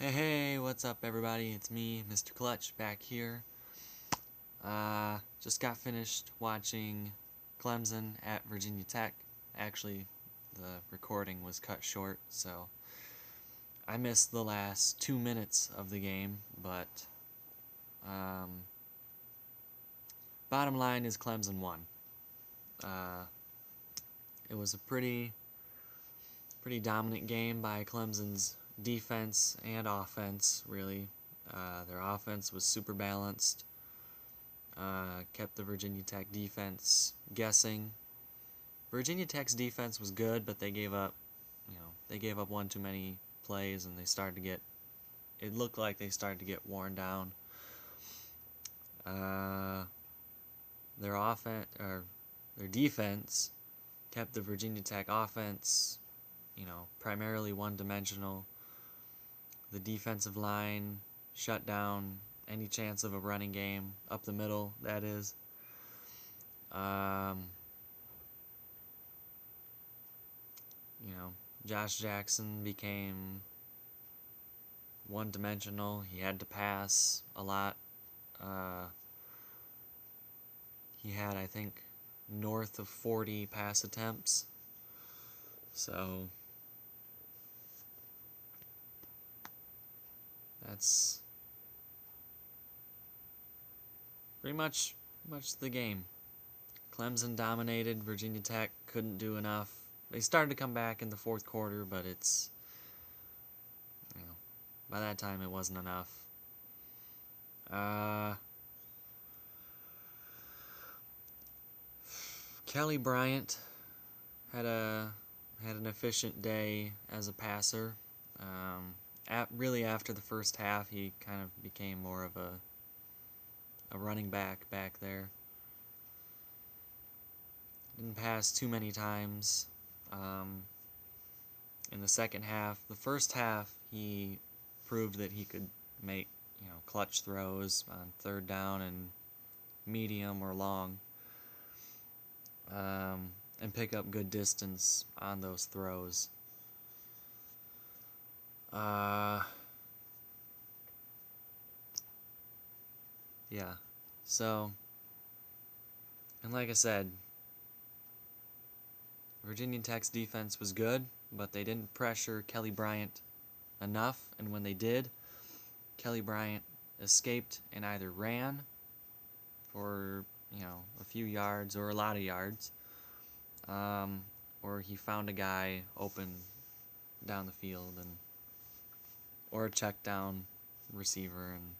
Hey, what's up everybody? It's me, Mr. Clutch, back here. Just got finished watching Clemson at Virginia Tech. Actually, the recording was cut short, so I missed the last 2 minutes of the game, but bottom line is Clemson won. It was a pretty dominant game by Clemson's defense and offense, really. Their offense was super balanced. Kept the Virginia Tech defense guessing. Virginia Tech's defense was good, but they gave up one too many plays, and it looked like they started to get worn down. Their defense kept the Virginia Tech offense, primarily one-dimensional. The defensive line shut down any chance of a running game up the middle, that is. Josh Jackson became one-dimensional. He had to pass a lot. He had, I think, north of 40 pass attempts. So that's pretty much the game. Clemson dominated. Virginia Tech couldn't do enough. They started to come back in the fourth quarter, but by that time it wasn't enough. Kelly Bryant had an efficient day as a passer. Really, after the first half, he kind of became more of a running back there. Didn't pass too many times in the second half. The first half, he proved that he could make clutch throws on third down and medium or long, and pick up good distance on those throws. Yeah, so, and like I said, Virginia Tech's defense was good, but they didn't pressure Kelly Bryant enough, and when they did, Kelly Bryant escaped and either ran for, a few yards or a lot of yards, or he found a guy open down the field, or a check down receiver and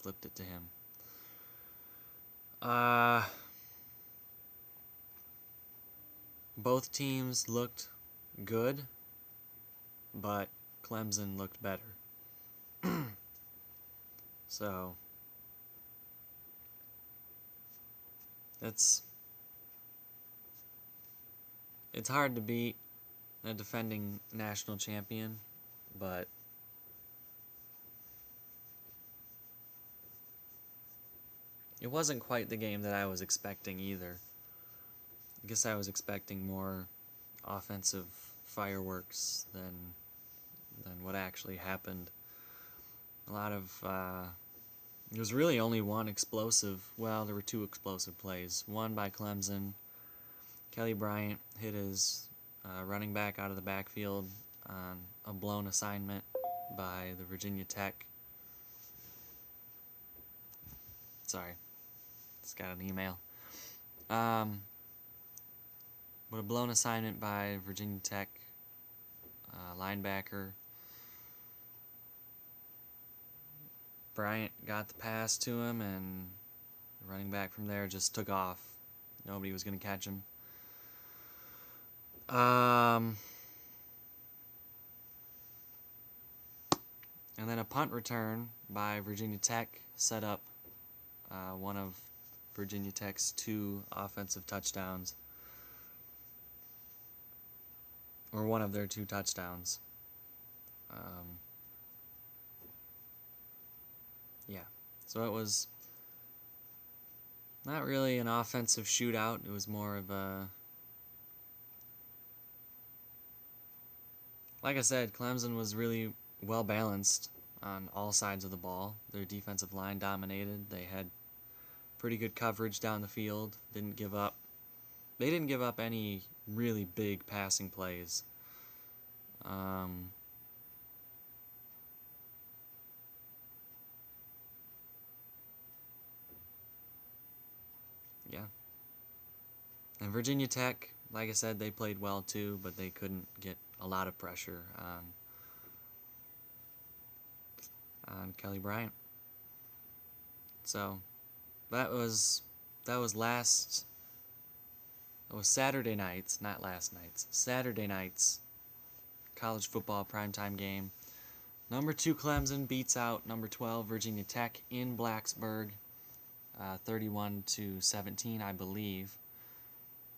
flipped it to him. Both teams looked good, but Clemson looked better. So it's hard to beat a defending national champion, but it wasn't quite the game that I was expecting either. I guess I was expecting more offensive fireworks than what actually happened. A lot of there was really only one explosive. Well, there were two explosive plays. One by Clemson. Kelly Bryant hit his running back out of the backfield on a blown assignment by the Virginia Tech. Sorry, just got an email. But a blown assignment by Virginia Tech linebacker. Bryant got the pass to him, and the running back from there just took off. Nobody was going to catch him. And then a punt return by Virginia Tech set up one of Virginia Tech's two offensive touchdowns. Or one of their two touchdowns. Yeah, so it was not really an offensive shootout. It was more of a... Like I said, Clemson was really well balanced on all sides of the ball. Their defensive line dominated. They had pretty good coverage down the field. Didn't give up. They didn't give up any really big passing plays. Yeah. And Virginia Tech, like I said, they played well too, but they couldn't get a lot of pressure on Kelly Bryant. So that was Saturday nights, not last night's. Saturday night's college football primetime game. Number 2 Clemson beats out number 12 Virginia Tech in Blacksburg, 31-17, I believe.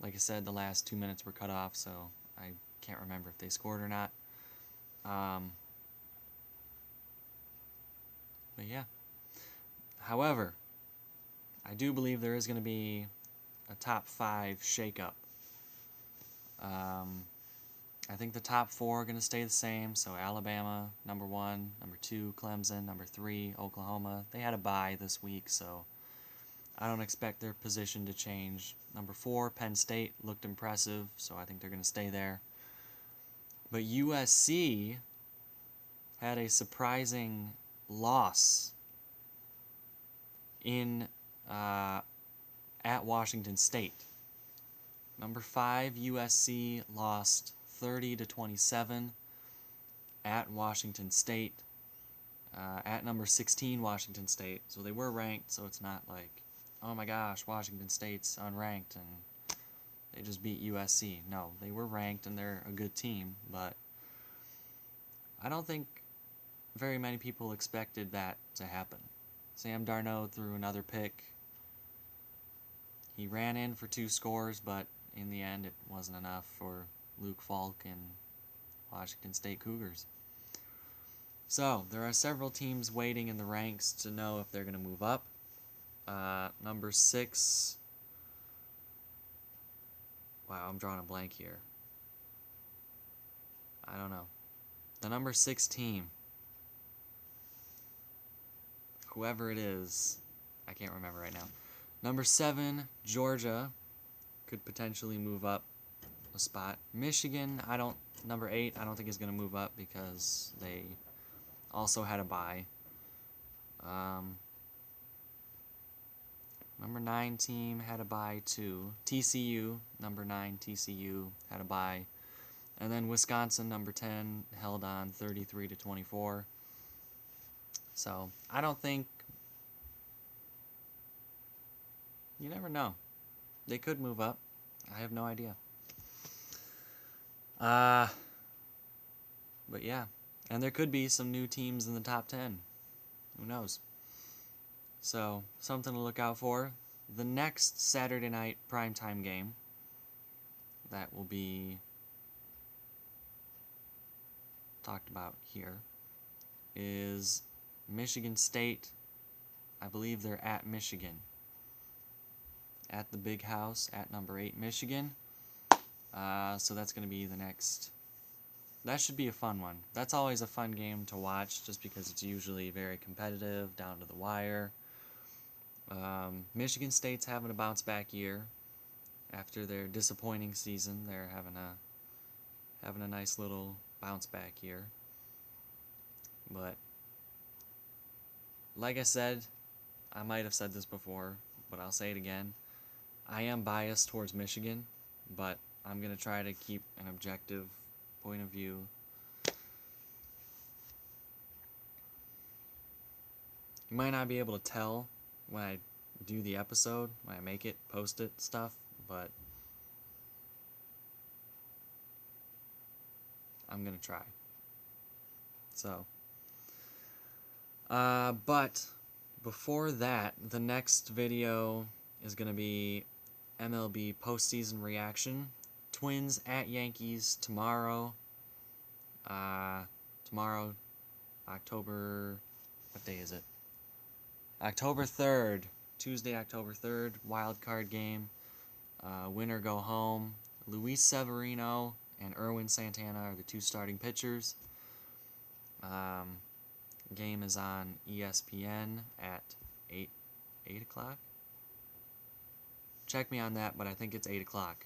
Like I said, the last 2 minutes were cut off, so I can't remember if they scored or not. But yeah. However, I do believe there is going to be a top 5 shakeup. I think the top 4 are going to stay the same. So Alabama, number 1, number 2, Clemson, number 3, Oklahoma. They had a bye this week, so I don't expect their position to change. Number 4, Penn State looked impressive, so I think they're going to stay there. But USC had a surprising loss at Washington State. Number 5 USC lost 30-27 at Washington State. At number 16 Washington State. So they were ranked, so it's not like, oh my gosh, Washington State's unranked and they just beat USC. No, they were ranked and they're a good team, but I don't think very many people expected that to happen. Sam Darnold threw another pick. He ran in for 2 scores, but in the end it wasn't enough for Luke Falk and Washington State Cougars. So, there are several teams waiting in the ranks to know if they're going to move up. Number 6... Wow, I'm drawing a blank here. I don't know. The number 6 team. Whoever it is, I can't remember right now. Number 7, Georgia, could potentially move up a spot. Michigan, number 8, I don't think is going to move up because they also had a bye. Number 9 team had a bye too. TCU, number 9 TCU had a bye. And then Wisconsin, number 10, held on 33-24. So, I don't think... You never know. They could move up. I have no idea. But yeah. And there could be some new teams in the top 10. Who knows? So, something to look out for. The next Saturday night primetime game that will be talked about here is Michigan State. I believe they're at Michigan. At the Big House at number 8 Michigan. So that's going to be the next. That should be a fun one. That's always a fun game to watch just because it's usually very competitive, down to the wire. Michigan State's having a bounce back year. After their disappointing season, they're having a nice little bounce back year. But like I said, I might have said this before, but I'll say it again. I am biased towards Michigan, but I'm going to try to keep an objective point of view. You might not be able to tell when I do the episode, when I make it, post it, stuff, but I'm going to try. So, but before that, the next video is going to be MLB postseason reaction. Twins at Yankees tomorrow. Tomorrow, October... What day is it? October 3rd. Tuesday, October 3rd. Wild card game. Winner go home. Luis Severino and Erwin Santana are the 2 starting pitchers. game is on ESPN at 8 o'clock. Check me on that, but I think it's 8 o'clock.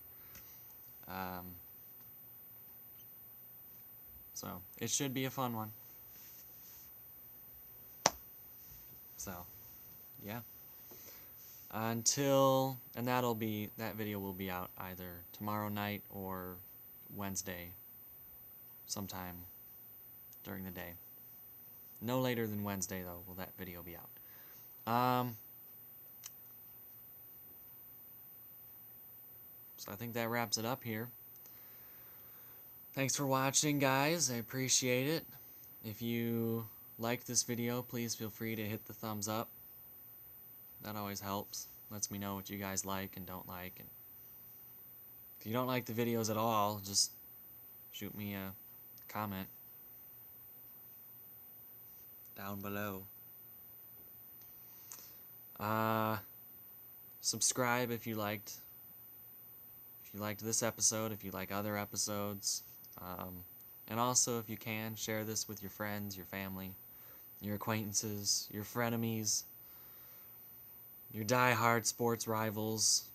So it should be a fun one. So, yeah. And that video will be out either tomorrow night or Wednesday, sometime during the day. No later than Wednesday, though, will that video be out. So I think that wraps it up here. Thanks for watching, guys. I appreciate it. If you liked this video, please feel free to hit the thumbs up. That always helps. Lets me know what you guys like and don't like. And if you don't like the videos at all, just shoot me a comment down below. Subscribe if you liked this episode, if you like other episodes. And also, if you can, share this with your friends, your family, your acquaintances, your frenemies, your die-hard sports rivals.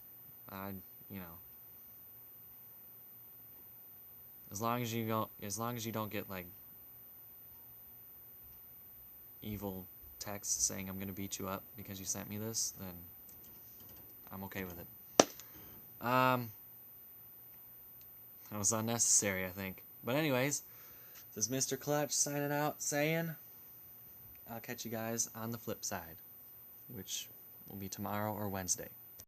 As long as you don't get like evil texts saying I'm gonna beat you up because you sent me this, then I'm okay with it. That was unnecessary, I think. But anyways, this is Mr. Clutch signing out, saying I'll catch you guys on the flip side, which will be tomorrow or Wednesday.